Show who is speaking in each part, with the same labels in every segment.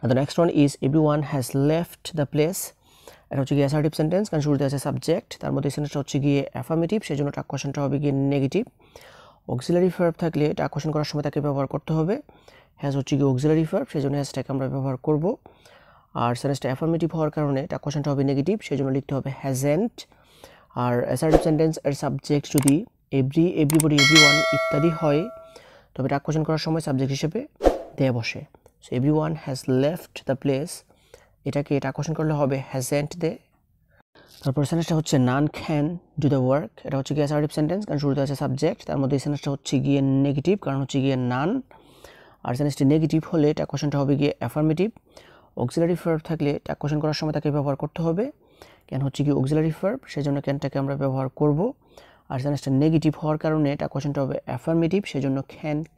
Speaker 1: The next one is everyone has left the place. এটা হচ্ছে গিয়ে অ্যাসার্টিভ সেন্টেন্স, কারণ শুরুতে আছে সাবজেক্ট, তার মধ্যে সেন্টেন্সটা হচ্ছে গিয়ে অ্যাফার্মেটিভ, সেজন্য টাক কোশ্চেনটা হবে গিয়ে নেগেটিভ। অক্সিলারি ভার্ব থাকলে টাক কোশ্চেন করার সময় তাকে ব্যবহার করতে হবে। হ্যাজ হচ্ছে গিয়ে অক্সিলারি ভার্ব, সেজন্য হ্যাজটাকে আমরা ব্যবহার করব। আর সেন্টেন্সটা অ্যাফার্মেটিভ হওয়ার কারণে টাক কোশ্চেনটা হবে নেগেটিভ, সেজন্য লিখতে হবে হ্যাজেন্ট। আর অ্যাসার্টিভ সেন্টেন্স এর সাবজেক্ট যদি এভরি, এভরিবডি, এভরিওয়ান ইত্যাদি হয়, তবে টাক কোশ্চেন করার সময় সাবজেক্ট হিসেবে দে বসে। So everyone has left the place, এটাকে টাক কোশ্চেন করলে হবে হ্যাজেন্ট দে। তারপর সেন্টেন্সটা হচ্ছে নান ক্যান ডু দ্য ওয়ার্ক, এটা হচ্ছে গিয়ে অ্যাসার্টিভ সেন্টেন্স, কারণ শুরুতে আছে সাবজেক্ট, তার মধ্যে এই সেন্টেন্সটা হচ্ছে গিয়ে নেগেটিভ, কারণ হচ্ছে গিয়ে নান। আর সেন্টেন্সটি নেগেটিভ হলে টাক কোশ্চেনটা হবে গিয়ে অ্যাফার্মেটিভ। অক্সিলারি ভার্ব থাকলে টাক কোশ্চেন করার সময় তাকে ব্যবহার করতে হবে। ক্যান হচ্ছে গিয়ে অক্সিলারি ভার্ব, সেজন্য ক্যানটাকে আমরা ব্যবহার করব। আর সেন্টেন্সটা নেগেটিভ হওয়ার কারণে টাক কোশ্চেনটা হবে অ্যাফার্মেটিভ, সেজন্য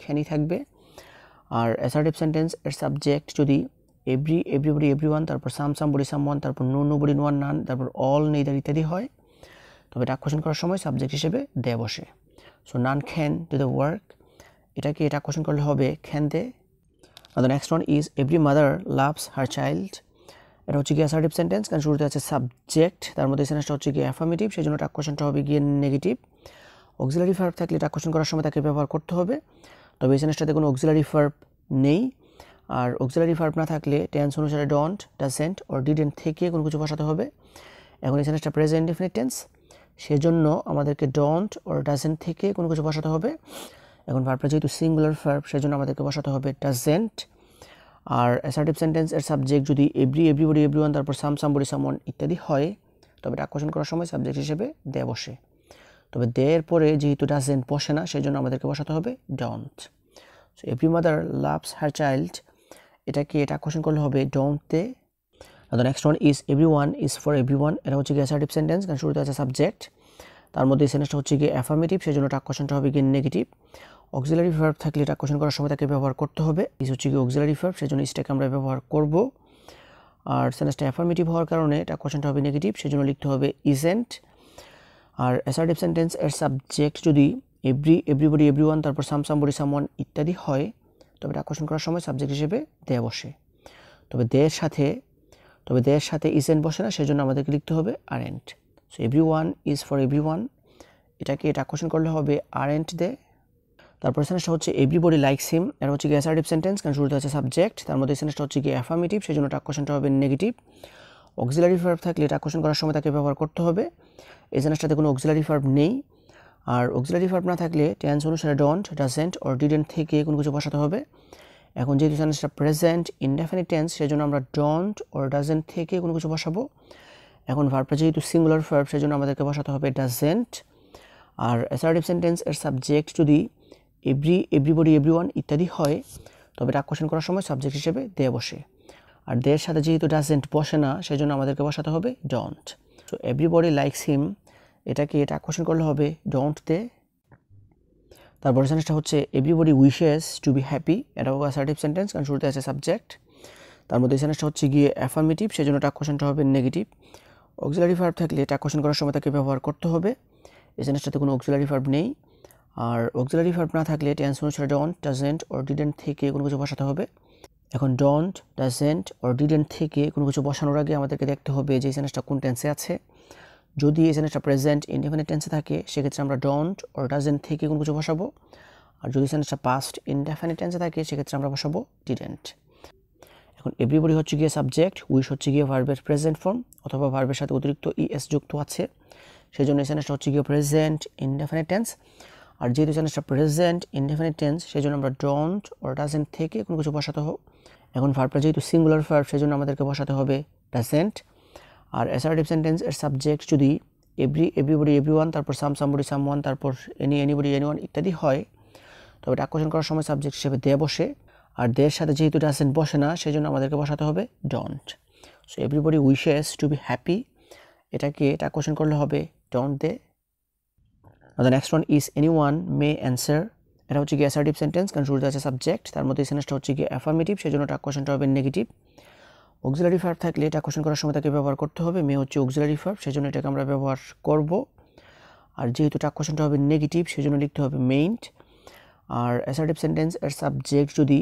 Speaker 1: ক্যানই থাকবে। আর অ্যাসার্টিভ সেন্টেন্স এর সাবজেক্ট যদি এভরি, এভরিবডি, এভরিওয়ান, তারপর সামবডি, সামওয়ান, তারপর নোবডি, নোয়ান, নান, তারপর অল, নেইদার ইত্যাদি হয়, তবে টাক কোশ্চেন করার সময় সাবজেক্ট হিসেবে দে বসে। So none can do the work, এটাকে টাক কোশ্চেন করলে হবে ক্যান দে। আর the next one is every mother loves her child, এটা হচ্ছে গিয়ে অ্যাসার্টিভ সেন্টেন্স, কারণ শুরুতে আছে সাবজেক্ট, তার মধ্যে সেন্টেন্সটা হচ্ছে গিয়ে অ্যাফার্মেটিভ, সেজন্য টাক কোশ্চেনটা হবে গিয়ে নেগেটিভ। অক্সিলারি ভার্ব থাকলে টাক কোশ্চেন করার সময় তাকে ব্যবহার করতে হবে, তবে এই সেন্টেন্সটাতে কোনো অক্সিলারি ভার্ব নেই। আর অক্সিলারি ভার্ব না থাকলে টেন্স অনুসারে ডন্ট, ডাজেন্ট অর ডিডেন্ট থেকে কোনো কিছু বসাতে হবে। এখন এই সেন্টেন্সটা প্রেজেন্ট ইনডেফিনিট টেন্স, সেজন্য আমাদেরকে ডন্ট অর ডাজেন্ট থেকে কোনো কিছু বসাতে হবে। এখন ভার্বটা যেহেতু সিঙ্গুলার ভার্ব, সেজন্য আমাদেরকে বসাতে হবে ডাজেন্ট। আর অ্যাসার্টিভ সেন্টেন্স এর সাবজেক্ট যদি এভরি, এভরিবডি, এভরিওয়ান, তারপর সামবডি, সামওয়ান ইত্যাদি হয়, তবে টাক কোশ্চেন করার সময় সাবজেক্ট হিসেবে দে বসে। তবে দের পরে যেহেতু ডাজেন্ট বসে না, সেজন্য আমাদেরকে বসাতে হবে don't. So every mother loves her child, এটাকে টাক কোশ্চেন করলে হবে don't they. The next one is everyone is for everyone, এটা হচ্ছে গিয়ে অ্যাসার্টিভ সেন্টেন্স, কারণ শুরুতে আছে সাবজেক্ট, তার মধ্যে সেন্টেন্সটা হচ্ছে গিয়ে অ্যাফার্মেটিভ, সেজন্য টাক কোশ্চেনটা হবে গিয়ে নেগেটিভ। অক্সিলারি ভার্ব থাকলে টাক কোশ্চেন করার সময় তাকে ব্যবহার করতে হবে। ইজ হচ্ছে গিয়ে অক্সিলারি ভার্ব, সেজন্য ইজটাকে আমরা ব্যবহার করব। আর সেন্টেন্সটা অ্যাফার্মেটিভ হওয়ার কারণে টাক কোশ্চেনটা হবে নেগেটিভ, সেজন্য লিখতে হবে ইজেন্ট। আর অ্যাসার্টিভ সেন্টেন্স এর সাবজেক্ট যদি এভরি, এভরিবডি, এভরিওয়ান, তারপর সামবডি, সামওয়ান ইত্যাদি হয়, তবে টাক কোশ্চেন করার সময় সাবজেক্ট হিসেবে দে বসে। তবে দের সাথে ইজেন্ট বসে না, সেজন্য আমাদেরকে লিখতে হবে aren't. So everyone is for everyone, এটাকে টাক কোশ্চেন করলে হবে আরেন্ট দে। তারপর সেন্টেন্সটা হচ্ছে এভরিবডি লাইকস হিম, এটা হচ্ছে গিয়ে অ্যাসার্টিভ সেন্টেন্স, কারণ শুরুতে আছে সাবজেক্ট, তার মধ্যে সেন্টেন্সটা হচ্ছে গিয়ে অ্যাফার্মেটিভ, সেজন্য টাক কোশ্চেনটা হবে নেগেটিভ। অক্সিলারি ভার্ব থাকলে টাক কোশ্চেন করার সময় তাকে ব্যবহার করতে হবে। এই সেন্টেন্সটাতে কোনো অক্সিলারি ভার্ব নেই। আর অক্সিলারি ভার্ব না থাকলে টেন্স অনুসারে ডন্ট, ডাজেন্ট অর ডিডেন্ট থেকে কোনো কিছু বসাতে হবে। এখন যেহেতু সেন্টেন্সটা প্রেজেন্ট ইনডেফিনিট টেন্স, সেজন্য আমরা ডন্ট অর ডাজেন্ট থেকে কোনো কিছু বসাবো। এখন ভার্বটা যেহেতু সিঙ্গুলার ভার্ব, সেজন্য আমাদেরকে বসাতে হবে ডাজেন্ট। আর অ্যাসার্টিভ সেন্টেন্স এর সাবজেক্ট যদি এভরি, এভরিবডি, এভরিওয়ান ইত্যাদি হয়, তবে টাক কোশ্চেন করার সময় সাবজেক্ট হিসেবে দে বসে। আর দের সাথে যেহেতু ডাজেন্ট বসে না, সেজন্য আমাদেরকে বসাতে হবে don't. So everybody likes him, এটাকে টাক কোশ্চেন করলে হবে ডন্ট দে। তারপর সেন্টেন্সটা হচ্ছে everybody wishes to be happy, এটাও অ্যাসার্টিভ সেন্টেন্স, কারণ শুরুতে আছে সাবজেক্ট, তার মধ্যে সেন্টেন্সটা হচ্ছে গিয়ে অ্যাফার্মেটিভ, সেজন্য টাক কোশ্চেনটা হবে নেগেটিভ। অক্সিলারি ভার্ব থাকলে টাক কোশ্চেন করার সময় তাকে ব্যবহার করতে হবে। এই সেন্টেন্সটাতে কোনো অক্সিলারি ভার্ব নেই। আর অক্সিলারি ভার্ব না থাকলে টেন্স অনুসারে ডন্ট, ডাজেন্ট অর ডিডেন্ট থেকে কোনো কিছু বসাতে হবে। এখন ডন্ট, ডাজেন্ট অর ডিডেন্ট থেকে কোনো কিছু বসানোর আগে আমাদেরকে দেখতে হবে যে এই সেন্টেন্সটা কোন টেন্সে আছে। যদি এই সেন্টেন্সটা প্রেজেন্ট ইনডেফিনিট টেন্সে থাকে, সেক্ষেত্রে আমরা ডন্ট অর ডাজেন্ট থেকে কোনো কিছু বসাবো। আর যদি সেন্টেন্সটা পাস্ট ইনডেফিনিট টেন্সে থাকে, সেক্ষেত্রে আমরা বসাবো ডিডেন্ট। এখন এভরিবডি হচ্ছে গিয়ে সাবজেক্ট, উইশ হচ্ছে গিয়ে ভার্বের প্রেজেন্ট ফর্ম, অথবা ভার্বের সাথে অতিরিক্ত ইএস যুক্ত আছে, সেজন্য এই সেন্টেন্সটা হচ্ছে গিয়ে প্রেজেন্ট ইনডেফিনিট টেন্স। আর যেহেতু সেন্টেন্সটা প্রেজেন্ট ইনডেফিনিট টেন্স, সেজন্য আমরা ডন্ট অর ডাজেন্ট থেকে কোনো কিছু বসাতে হবে। এখন ভার্বটা যেহেতু সিঙ্গুলার ভার্ব, সেজন্য আমাদেরকে বসাতে হবে ডাজেন্ট। আর অ্যাসার্টিভ সেন্টেন্স এর সাবজেক্ট যদি এভরি, এভরিবডি, এভরিওয়ান, তারপর সামবডি, সামওয়ান, তারপর এনিবডি, এনিওয়ান ইত্যাদি হয়, তবে টাক কোশ্চেন করার সময় সাবজেক্ট হিসেবে দে বসে। আর দের সাথে যেহেতু ডাজেন্ট বসে না, সেজন্য আমাদেরকে বসাতে হবে don't. So everybody wishes to be happy, এটাকে টাক কোশ্চেন করলে হবে don't they. The next one is anyone may answer, এটা হচ্ছে গিয়ে অ্যাসার্টিভ সেন্টেন্স, কারণ শুরুতে আছে সাবজেক্ট, তার মধ্যে সেন্টেন্সটা হচ্ছে গিয়ে অ্যাফার্মেটিভ, সেজন্য টাক কোশ্চেনটা হবে নেগেটিভ। অক্সিলারি ভার্ব থাকলে টাক কোশ্চেন করার সময় তাকে ব্যবহার করতে হবে। মে হচ্ছে অক্সিলারি ভার্ব, সেজন্য এটাকে আমরা ব্যবহার করব। আর যেহেতু টাক কোশ্চেনটা হবে নেগেটিভ, সেজন্য লিখতে হবে মেইন্ট। আর অ্যাসার্টিভ সেন্টেন্স এর সাবজেক্ট যদি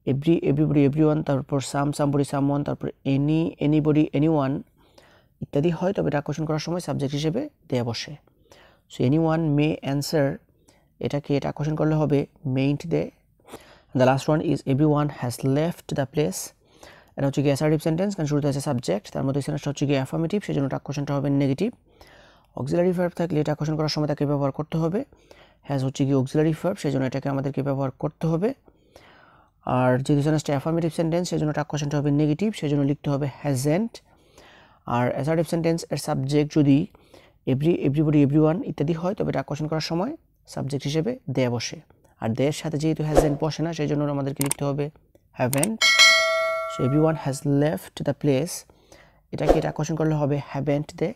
Speaker 1: এভরি এভরিবডি এভরিওয়ান, তারপর সাম সামবডি সামওয়ান, তারপর এনি এনিবডি এনিওয়ান ইত্যাদি হয়, তবে এটা কোশ্চেন করার সময় সাবজেক্ট হিসেবে দেয়া বসে। সো এনিওয়ান মে অ্যান্সার, এটাকে এটা কোশ্চেন করলে হবে মেইন্ট দে। The last one is everyone has left the place, এটা হচ্ছে কি অ্যাসার্টিভ সেন্টেন্স, কারণ শুরুতে আছে সাবজেক্ট, তার মধ্যে সেন্টেন্সটা হচ্ছে কি অ্যাফার্মেটিভ, সেই জন্য কোশ্চেনটা হবে নেগেটিভ। অক্সিলারি ভার্ব থাকলে এটা কোশ্চেন করার সময় তাকে ব্যবহার করতে হবে। হ্যাজ হচ্ছে কি অক্সিলারি ভার্ব, সেই জন্য এটাকে আমাদেরকে ব্যবহার করতে হবে। আর যেহেতু সেন্টেন্সটা অ্যাফার্মেটিভ সেন্টেন্স, সেই জন্য কোশ্চেনটা হবে নেগেটিভ, সেই জন্য লিখতে হবে হ্যাজেন্ট। আর অ্যাসার্টিভ সেন্টেন্স এর সাবজেক্ট যদি এভরি এভরিবডি এভরিওয়ান ইত্যাদি হয়, তবে এটা কোশ্চেন করার সময় সাবজেক্ট হিসেবে দেয়া বসে। আর দেয়ের সাথে যেহেতু হ্যাজেন্ট বসে না, সেই জন্য আমাদেরকে লিখতে হবে haven't. So everyone has left the place, এটাকে এটা কোশ্চেন করলে হবে হ্যাভেন্ট দে।